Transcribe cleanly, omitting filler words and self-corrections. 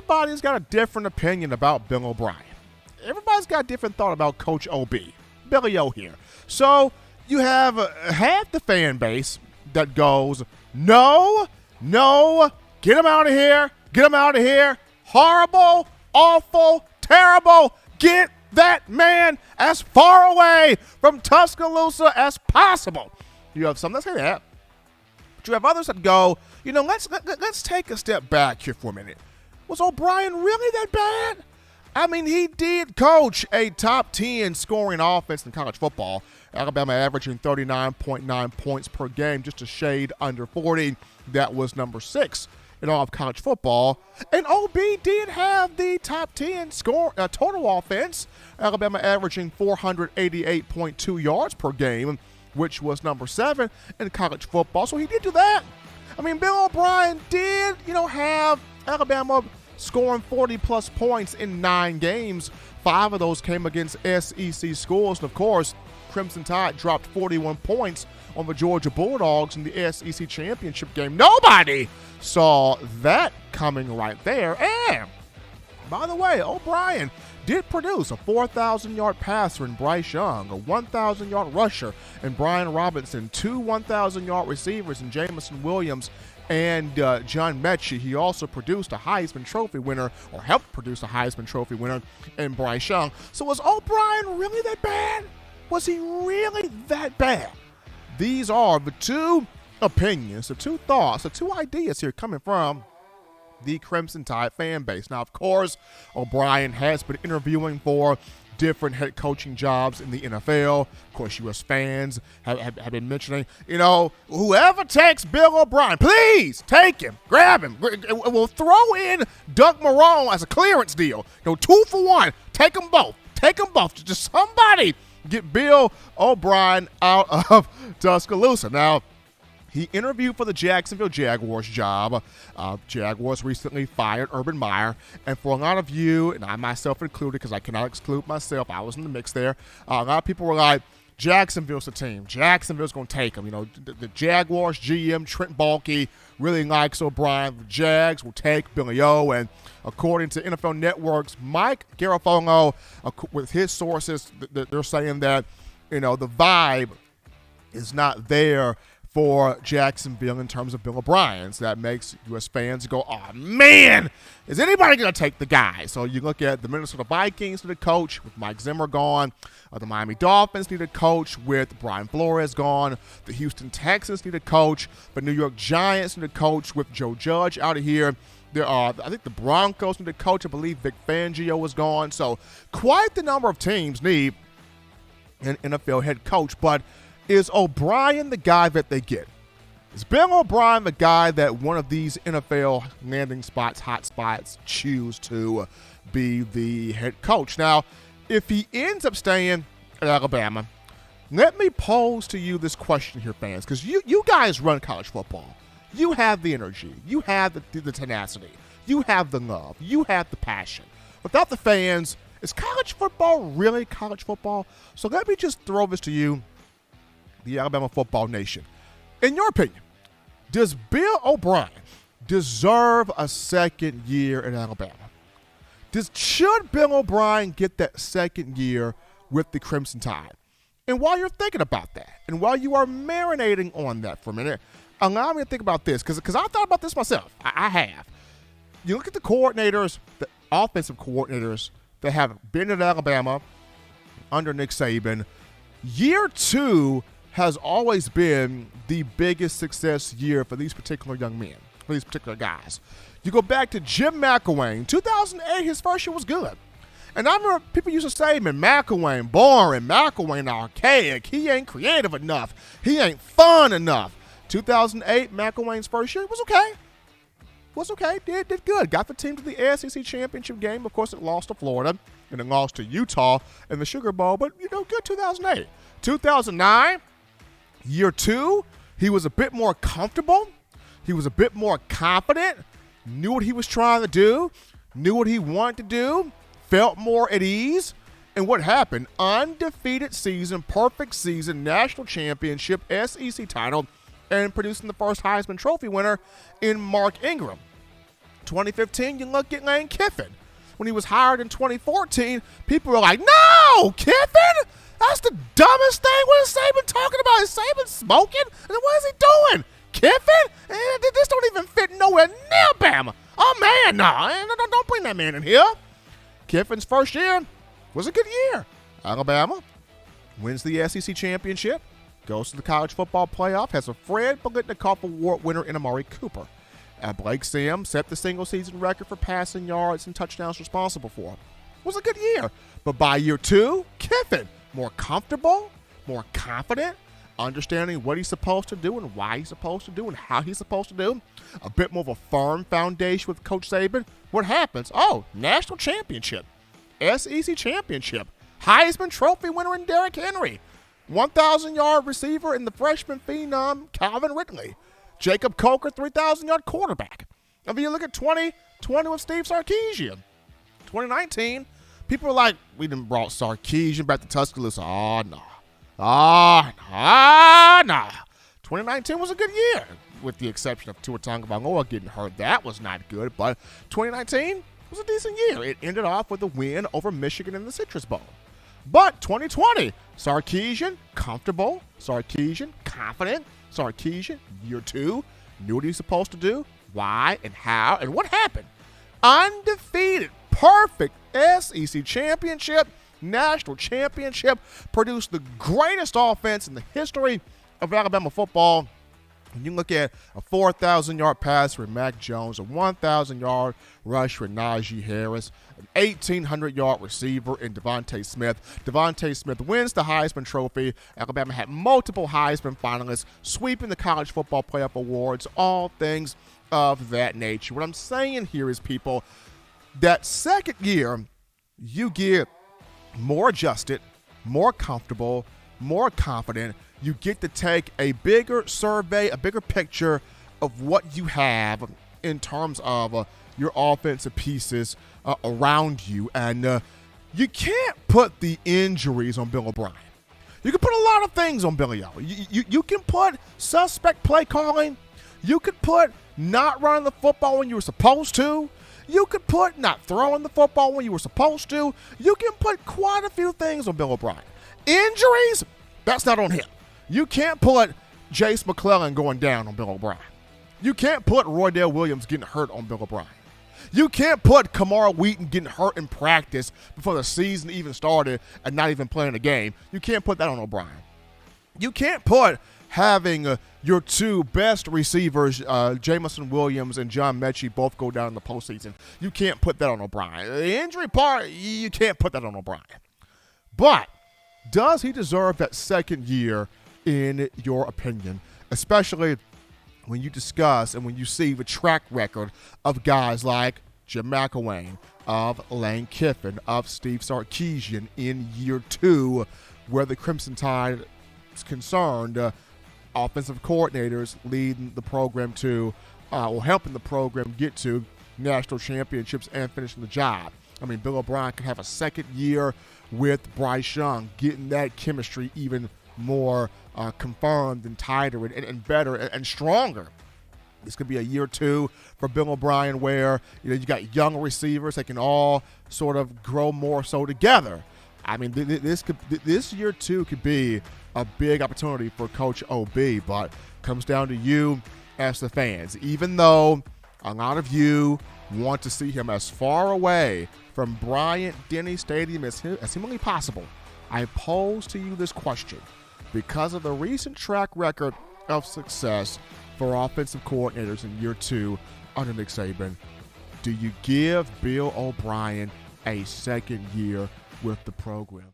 everybody's got a different opinion about Bill O'Brien. Everybody's got a different thought about Coach OB. Billy O here. So you have half the fan base that goes, no, get him out of here, horrible, awful, terrible, get that man as far away from Tuscaloosa as possible. You have some that say that, but you have others that go, let's take a step back here for a minute. Was O'Brien really that bad? I mean, he did coach a top 10 scoring offense in college football. Alabama averaging 39.9 points per game, just a shade under 40. That was number 6 in all of college football. And OB did have the top 10 total offense. Alabama averaging 488.2 yards per game, which was number 7 in college football. So he did do that. I mean, Bill O'Brien did, have Alabama scoring 40-plus points in 9 games. 5 of those came against SEC schools. And, of course, Crimson Tide dropped 41 points on the Georgia Bulldogs in the SEC championship game. Nobody saw that coming right there. And, by the way, O'Brien did produce a 4,000-yard passer in Bryce Young, a 1,000-yard rusher in Brian Robinson, 2 1,000-yard receivers in Jamison Williams and John Mechie. He also produced a Heisman Trophy winner, or helped produce a Heisman Trophy winner in Bryce Young. So was O'Brien really that bad? Was he really that bad? These are the 2 opinions, the 2 thoughts, the 2 ideas here coming from the Crimson Tide fan base. Now, of course, O'Brien has been interviewing for different head coaching jobs in the NFL. Of course, U.S. fans have been mentioning, whoever takes Bill O'Brien, please take him, grab him. We'll throw in Doug Marrone as a clearance deal. 2 for 1. Take them both. Just somebody get Bill O'Brien out of Tuscaloosa. Now, he interviewed for the Jacksonville Jaguars job. Jaguars recently fired Urban Meyer. And for a lot of you, and I myself included, because I cannot exclude myself, I was in the mix there. A lot of people were like, Jacksonville's the team. Jacksonville's going to take him. The Jaguars GM, Trent Baalke, really likes O'Brien. The Jags will take Billy O. And according to NFL Network's Mike Garafolo, with his sources, they're saying that, the vibe is not there for Jacksonville in terms of Bill O'Brien. So that makes U.S. fans go, oh, man, is anybody going to take the guy? So you look at the Minnesota Vikings need a coach with Mike Zimmer gone. The Miami Dolphins need a coach with Brian Flores gone. The Houston Texans need a coach. The New York Giants need a coach with Joe Judge out of here. I think the Broncos need a coach. I believe Vic Fangio is gone. So quite the number of teams need an NFL head coach. But is O'Brien the guy that they get? Is Bill O'Brien the guy that one of these NFL landing spots, hot spots, choose to be the head coach? Now, if he ends up staying at Alabama, let me pose to you this question here, fans, because you guys run college football. You have the energy. You have the tenacity. You have the love. You have the passion. Without the fans, is college football really college football? So let me just throw this to you, the Alabama football nation. In your opinion, does Bill O'Brien deserve a second year in Alabama? Should Bill O'Brien get that second year with the Crimson Tide? And while you're thinking about that, and while you are marinating on that for a minute, allow me to think about this, because I thought about this myself. I have. You look at the coordinators, the offensive coordinators that have been at Alabama under Nick Saban. Year 2 has always been the biggest success year for these particular young men, for these particular guys. You go back to Jim McElwain. 2008, his first year was good. And I remember people used to say, man, McElwain boring, McElwain archaic, he ain't creative enough, he ain't fun enough. 2008, McElwain's first year was okay. Did good. Got the team to the SEC championship game. Of course, it lost to Florida, and it lost to Utah in the Sugar Bowl, but, good 2008. 2009, year 2, he was a bit more comfortable. He was a bit more confident, knew what he was trying to do, knew what he wanted to do, felt more at ease. And what happened? Undefeated season, perfect season, national championship, SEC title, and producing the first Heisman Trophy winner in Mark Ingram. 2015, you look at Lane Kiffin. When he was hired in 2014, people were like, no, Kiffin? That's the dumbest thing. What is Saban talking about? Is Saban smoking? And what is he doing? Kiffin? This don't even fit nowhere near Bama. Oh, man, no. Don't bring that man in here. Kiffin's first year was a good year. Alabama wins the SEC championship, goes to the college football playoff, has a Fred Biletnikoff Award winner in Amari Cooper. Blake Sims set the single-season record for passing yards and touchdowns responsible for. It was a good year. But by year 2, Kiffin, more comfortable, more confident, understanding what he's supposed to do and why he's supposed to do and how he's supposed to do. A bit more of a firm foundation with Coach Saban. What happens? Oh, national championship, SEC championship, Heisman Trophy winner in Derrick Henry, 1,000-yard receiver in the freshman phenom Calvin Ridley, Jacob Coker, 3,000-yard quarterback. I mean, you look at 2020 with Steve Sarkisian. 2019, people are like, we done brought Sarkisian back to Tuscaloosa. Oh, no. No. 2019 was a good year, with the exception of Tua Tagovailoa getting hurt. That was not good, but 2019 was a decent year. It ended off with a win over Michigan in the Citrus Bowl. But 2020, Sarkisian, comfortable. Sarkisian, confident. Sarkisian, year 2, knew what he was supposed to do, why and how, and what happened. Undefeated, perfect SEC championship, national championship, produced the greatest offense in the history of Alabama football. When you look at a 4,000-yard pass for Mac Jones, a 1,000-yard rush for Najee Harris, an 1,800-yard receiver in Devontae Smith. Devontae Smith wins the Heisman Trophy. Alabama had multiple Heisman finalists, sweeping the college football playoff awards, all things of that nature. What I'm saying here is, people, that second year, you get more adjusted, more comfortable, more confident. You get to take a bigger survey, a bigger picture of what you have in terms of your offensive pieces around you. And you can't put the injuries on Bill O'Brien. You can put a lot of things on Billy O. You can put suspect play calling. You could put not running the football when you were supposed to. You could put not throwing the football when you were supposed to. You can put quite a few things on Bill O'Brien. Injuries, that's not on him. You can't put Jace McClellan going down on Bill O'Brien. You can't put Roydell Williams getting hurt on Bill O'Brien. You can't put Kamara Wheaton getting hurt in practice before the season even started and not even playing a game. You can't put that on O'Brien. You can't put having your 2 best receivers, Jamison Williams and John Mechie, both go down in the postseason. You can't put that on O'Brien. The injury part, you can't put that on O'Brien. But does he deserve that second year, in your opinion, especially when you discuss and when you see the track record of guys like Jim McElwain, of Lane Kiffin, of Steve Sarkisian in year 2, where the Crimson Tide is concerned, offensive coordinators leading the program to, or helping the program get to national championships and finishing the job. I mean, Bill O'Brien could have a second year with Bryce Young, getting that chemistry even more confirmed and tighter and better and stronger. This could be a year 2 for Bill O'Brien where you got young receivers that can all sort of grow more so together. I mean, this year 2 could be a big opportunity for Coach OB, but comes down to you as the fans. Even though a lot of you want to see him as far away from Bryant-Denny Stadium as humanly possible, I pose to you this question. Because of the recent track record of success for offensive coordinators in year 2 under Nick Saban, do you give Bill O'Brien a second year with the program?